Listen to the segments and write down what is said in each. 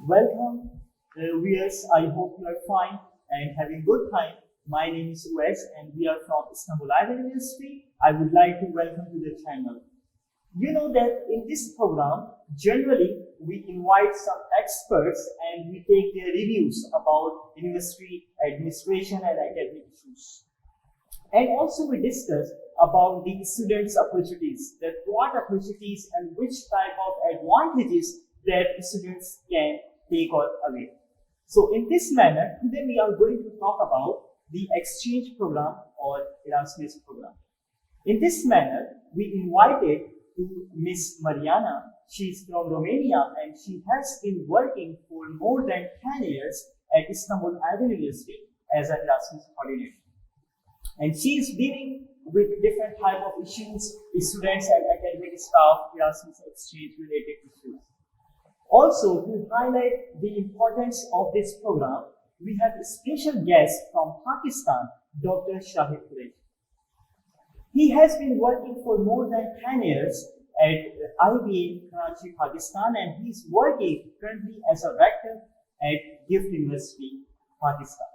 Welcome, viewers. I hope you are fine and having good time. My name is Ovais and we are from Istanbul Aydin University. I would like to welcome to the channel. You know that in this program, generally we invite some experts and we take their reviews about university administration and academic issues. And also we discuss about the students' opportunities, that what opportunities and which type of advantages that students can take or away. So in this manner, today we are going to talk about the exchange program or Erasmus program. In this manner, we invited to Miss Mariana. She is from Romania and she has been working for more than 10 years at Istanbul Aydin University as an Erasmus coordinator. And she is dealing with different type of issues, students and academic staff, Erasmus exchange related issues. Also, to highlight the importance of this program, we have a special guest from Pakistan, Dr. Shahid. He has been working for more than 10 years at IBA Karachi, Pakistan, and he is working currently as a rector at GIFT University, Pakistan.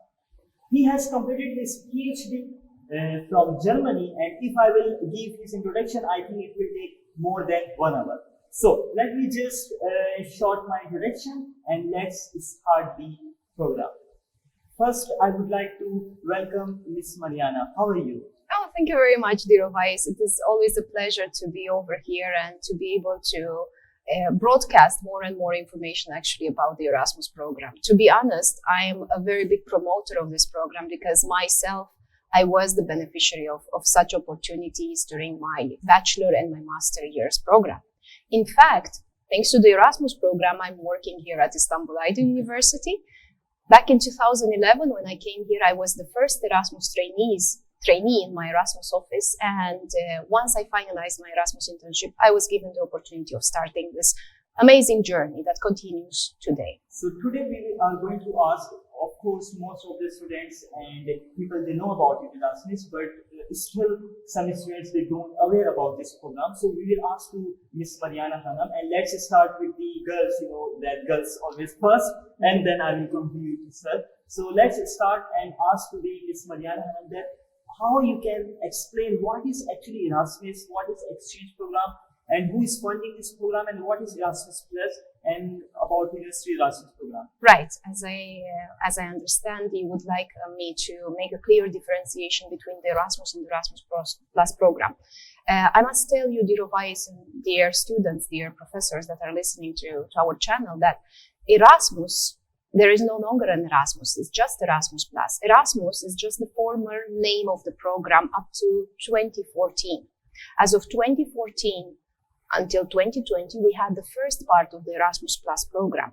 He has completed his PhD from Germany, and if I will give his introduction, I think it will take more than 1 hour. So let me just short my introduction and let's start the program. First, I would like to welcome Miss Mariana. How are you? Oh, thank you very much, dear Ovais. It is always a pleasure to be over here and to be able to broadcast more and more information actually about the Erasmus program. To be honest, I am a very big promoter of this program because myself, I was the beneficiary of such opportunities during my bachelor and my master years program. In fact, thanks to the Erasmus program, I'm working here at Istanbul Aydin University. Back in 2011, when I came here, I was the first Erasmus trainee in my Erasmus office. And once I finalized my Erasmus internship, I was given the opportunity of starting this amazing journey that continues today. So today we are going to ask, of course, most of the students and people, they know about Erasmus, but still some students, they don't aware about this program. So we will ask to Miss Mariana Hanam, and let's start with the girls, you know, that girls always first, and then I will come to you, sir. So let's start and ask to the Miss Mariana Hanam that how you can explain what is actually Erasmus, what is exchange program, and who is funding this program, and what is Erasmus Plus, and about University Erasmus program. Right. As I understand, you would like me to make a clear differentiation between the Erasmus and the Erasmus Plus program. I must tell you, dear Ovais and dear students, dear professors that are listening to our channel, that Erasmus, there is no longer an Erasmus. It's just Erasmus Plus. Erasmus is just the former name of the program up to 2014. As of 2014, until 2020, we had the first part of the Erasmus Plus program.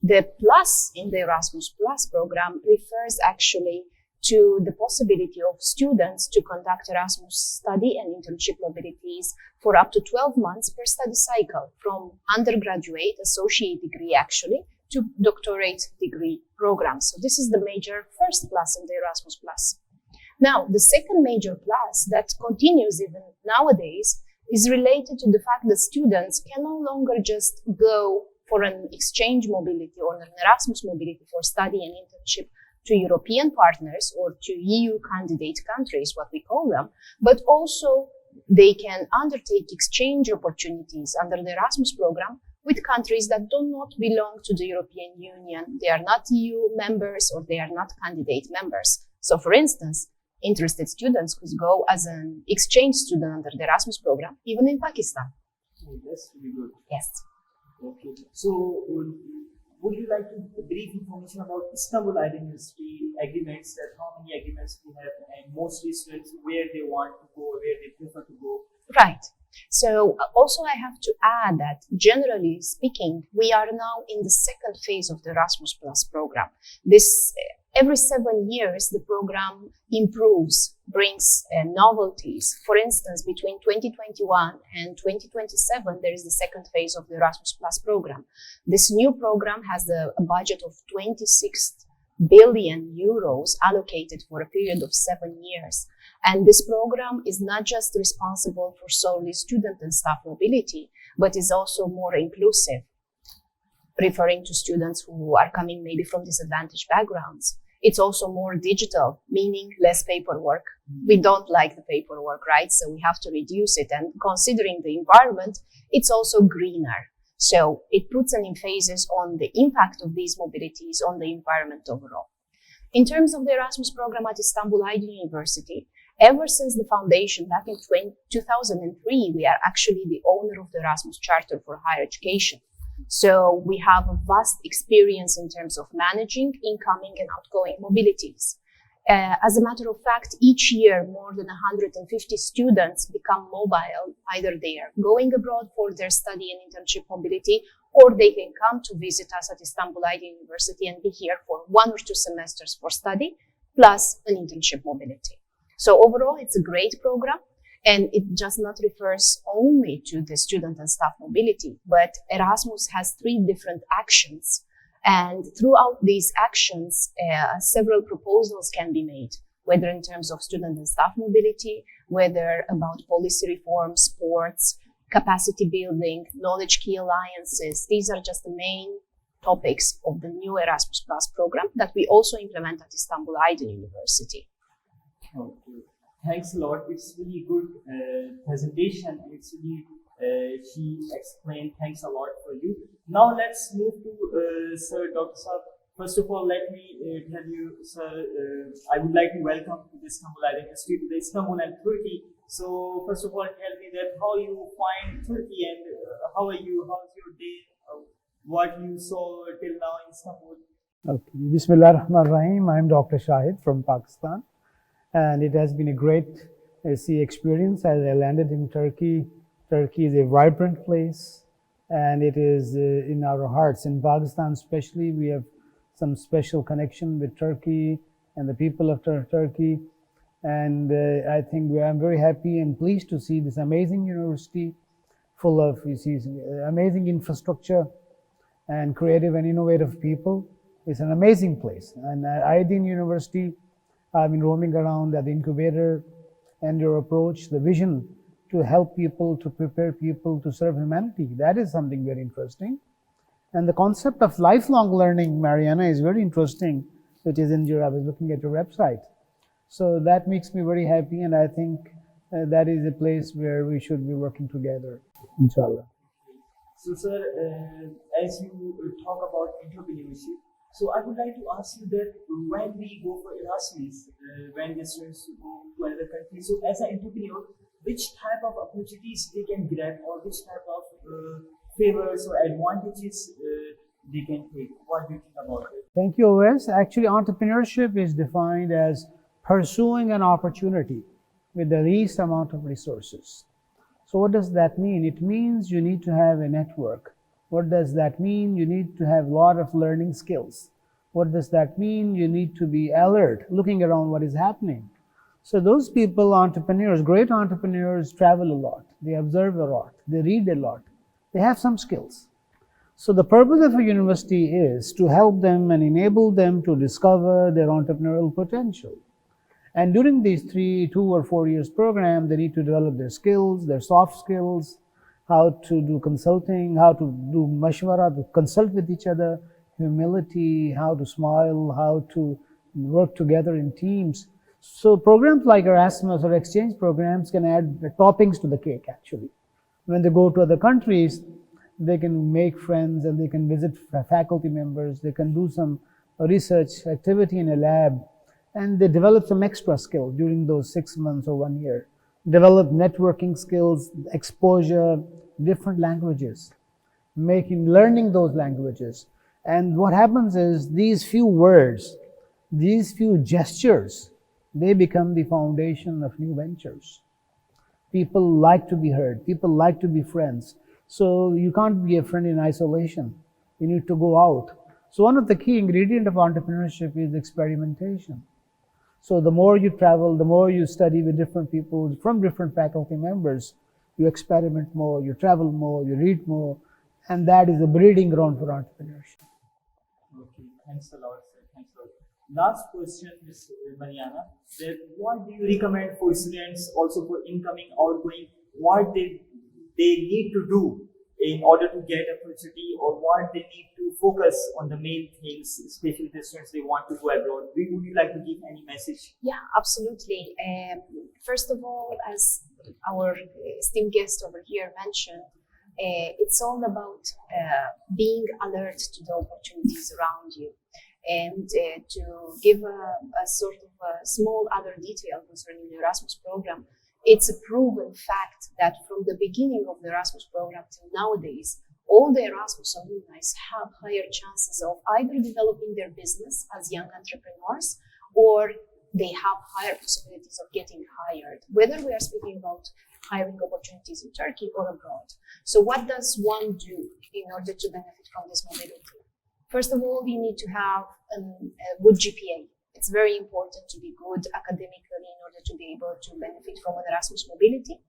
The plus in the Erasmus Plus program refers actually to the possibility of students to conduct Erasmus study and internship mobilities for up to 12 months per study cycle, from undergraduate, associate degree actually, to doctorate degree programs. So this is the major first plus in the Erasmus Plus. Now, the second major plus that continues even nowadays is related to the fact that students can no longer just go for an exchange mobility or an Erasmus mobility for study and internship to European partners or to EU candidate countries, what we call them, but also they can undertake exchange opportunities under the Erasmus program with countries that do not belong to the European Union. They are not EU members or they are not candidate members. So for instance, interested students could go as an exchange student under the Erasmus program, even in Pakistan. Oh, that's really good. Yes. Okay. So, would you like to brief information about Istanbul Aydin University agreements, that how many agreements we have, and mostly students where they want to go, where they prefer to go? Right. So also I have to add that generally speaking, we are now in the second phase of the Erasmus Plus program. This every 7 years, the program improves, brings novelties. For instance, between 2021 and 2027, there is the second phase of the Erasmus Plus program. This new program has a budget of 26 billion euros allocated for a period of 7 years. And this program is not just responsible for solely student and staff mobility, but is also more inclusive. referring to students who are coming maybe from disadvantaged backgrounds. It's also more digital, meaning less paperwork. We don't like the paperwork, right? So we have to reduce it. And considering the environment, it's also greener. So it puts an emphasis on the impact of these mobilities on the environment overall. In terms of the Erasmus program at Istanbul Aydin University, ever since the foundation back in 2003, we are actually the owner of the Erasmus Charter for Higher Education. So we have a vast experience in terms of managing incoming and outgoing mobilities. As a matter of fact, each year, more than 150 students become mobile. Either they are going abroad for their study and internship mobility, or they can come to visit us at Istanbul Aydin University and be here for 1 or 2 semesters for study, plus an internship mobility. So overall, it's a great program. And it just not refers only to the student and staff mobility, but Erasmus has 3 different actions. And throughout these actions, several proposals can be made, whether in terms of student and staff mobility, whether about policy reform, sports, capacity building, knowledge key alliances. These are just the main topics of the new Erasmus Plus program that we also implement at Istanbul Aydin University. Okay. Thanks a lot. It's really good presentation. It's really, she explained. Thanks a lot for you. Now let's move to Sir Dr. Saab. First of all, let me tell you, sir, I would like to welcome to the Istanbul Aydin University, to the Istanbul and Turkey. So first of all, tell me that how you find Turkey and how are you? How's your day? What you saw till now in Istanbul? Okay. Bismillahirrahmanirrahim. I'm Dr. Shahid from Pakistan. And it has been a great experience as I landed in Turkey. Turkey is a vibrant place, and it is in our hearts. In Pakistan especially, we have some special connection with Turkey and the people of Turkey. And I think I'm very happy and pleased to see this amazing university full of amazing infrastructure and creative and innovative people. It's an amazing place. And Aydin University, I've been roaming around at the incubator, and your approach, the vision to help people, to prepare people to serve humanity, that is something very interesting. And the concept of lifelong learning, Mariana, is very interesting, which is I was looking at your website. So that makes me very happy, and I think that is a place where we should be working together, inshallah. So sir, as you talk about entrepreneurship, so I would like to ask you that when we go for Erasmus, when the students go to another country, so as an entrepreneur, which type of opportunities they can grab, or which type of favors or advantages they can take? What do you think about it? Thank you, Ovais. Actually, entrepreneurship is defined as pursuing an opportunity with the least amount of resources. So what does that mean? It means you need to have a network. What does that mean? You need to have a lot of learning skills. What does that mean? You need to be alert, looking around what is happening. So those people, entrepreneurs, great entrepreneurs, travel a lot. They observe a lot. They read a lot. They have some skills. So the purpose of a university is to help them and enable them to discover their entrepreneurial potential. And during these 2 or 4 years program, they need to develop their skills, their soft skills, how to do consulting, how to do mashwara, to consult with each other, humility, how to smile, how to work together in teams. So programs like Erasmus or exchange programs can add the toppings to the cake, actually. When they go to other countries, they can make friends and they can visit faculty members, they can do some research activity in a lab, and they develop some extra skill during those 6 months or 1 year. Develop networking skills, exposure, different languages, learning those languages. And what happens is these few words, these few gestures, they become the foundation of new ventures. People like to be heard. People like to be friends. So you can't be a friend in isolation. You need to go out. So one of the key ingredients of entrepreneurship is experimentation. So the more you travel, the more you study with different people from different faculty members, you experiment more, you travel more, you read more, and that is a breeding ground for entrepreneurship. Okay, thanks a lot, sir. Thanks a lot. Last question, Ms. Mariana, that what do you recommend for students, also for incoming, outgoing, what they need to do in order to get opportunity, or what they need to focus on the main things, especially the students they want to go abroad? Would you like to give any message? Yeah, absolutely. First of all, as our esteemed guest over here mentioned, it's all about being alert to the opportunities around you. And to give a sort of a small other detail concerning the Erasmus program, it's a proven fact that from the beginning of the Erasmus program till nowadays, all the Erasmus alumni have higher chances of either developing their business as young entrepreneurs, or they have higher possibilities of getting hired, whether we are speaking about hiring opportunities in Turkey or abroad. So what does one do in order to benefit from this mobility? First of all, you need to have a good GPA. It's very important to be good academically in order to be able to benefit from an Erasmus mobility.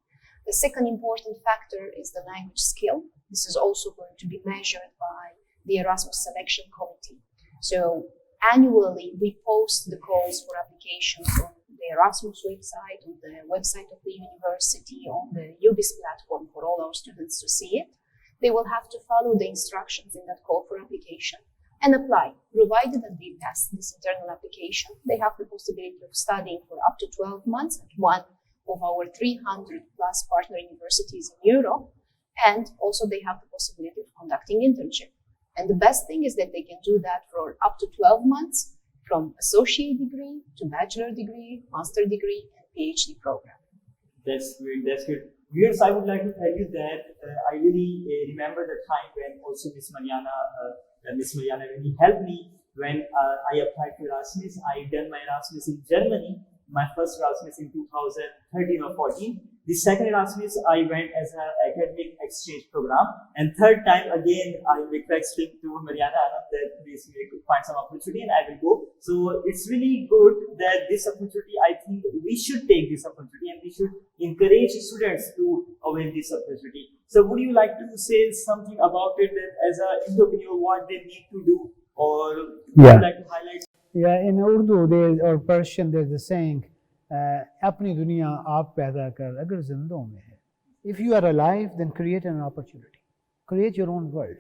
The second important factor is the language skill. This is also going to be measured by the Erasmus Selection Committee. So annually, we post the calls for applications on the Erasmus website, on the website of the university, on the UBIS platform for all our students to see it. They will have to follow the instructions in that call for application and apply. Provided that they pass this internal application, they have the possibility of studying for up to 12 months at one of our 300 plus partner universities in Europe, and also they have the possibility of conducting internship. And the best thing is that they can do that for up to 12 months, from associate degree to bachelor degree, master degree, and PhD program. That's great. That's good. Viewers, I would like to tell you that I really remember the time when also Mrs Mariana really helped me when I applied for Erasmus. I done my Erasmus in Germany, my first Erasmus in 2013 or 14. The second Erasmus, I went as an academic exchange program. And third time, again, I'm requesting to Mariana that please find some opportunity and I will go. So it's really good that this opportunity, I think we should take this opportunity and we should encourage students to avail this opportunity. So would you like to say something about it, that as an entrepreneur, what they need to do, or would you like to highlight? Yeah, in Urdu or Persian, there's a saying, "Apni duniya aap paida kar agar zindon mein hai." If you are alive, then create an opportunity. Create your own world.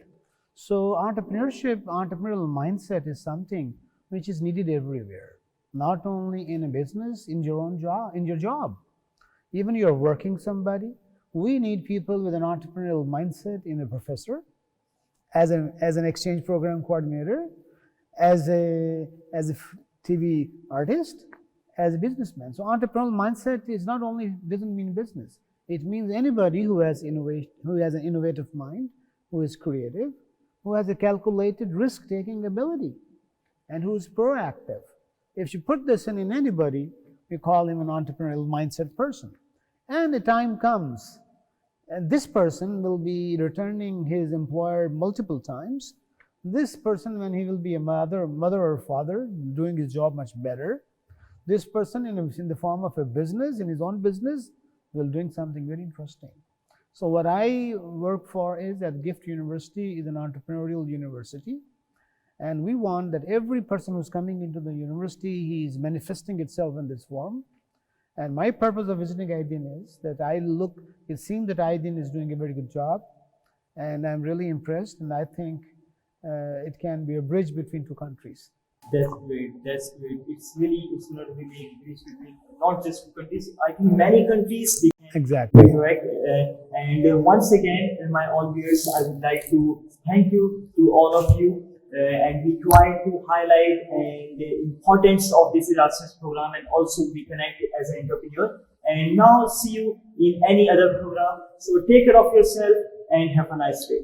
So entrepreneurial mindset is something which is needed everywhere. Not only in a business, in your own job, in your job. Even you're working somebody, we need people with an entrepreneurial mindset in a professor, as an exchange program coordinator, as a TV artist, as a businessman. So entrepreneurial mindset is not only doesn't mean business. It means anybody who has an innovative mind, who is creative, who has a calculated risk-taking ability, and who is proactive. If you put this in anybody, we call him an entrepreneurial mindset person. And the time comes, and this person will be returning his employer multiple times. This person, when he will be a mother or father, doing his job much better. This person, in the form of a business, in his own business, will doing something very interesting. So what I work for is that GIFT University is an entrepreneurial university. And we want that every person who's coming into the university, he is manifesting itself in this form. And my purpose of visiting Aydin is that it seems that Aydin is doing a very good job. And I'm really impressed, and I think it can be a bridge between two countries. That's great. That's great. It's not really a bridge between not just two countries. I think many countries. Exactly. Correct. And once again, my all viewers, I would like to thank you to all of you. And we try to highlight the importance of this Erasmus program, and also we connect as an entrepreneur. And now see you in any other program. So take care of yourself and have a nice day.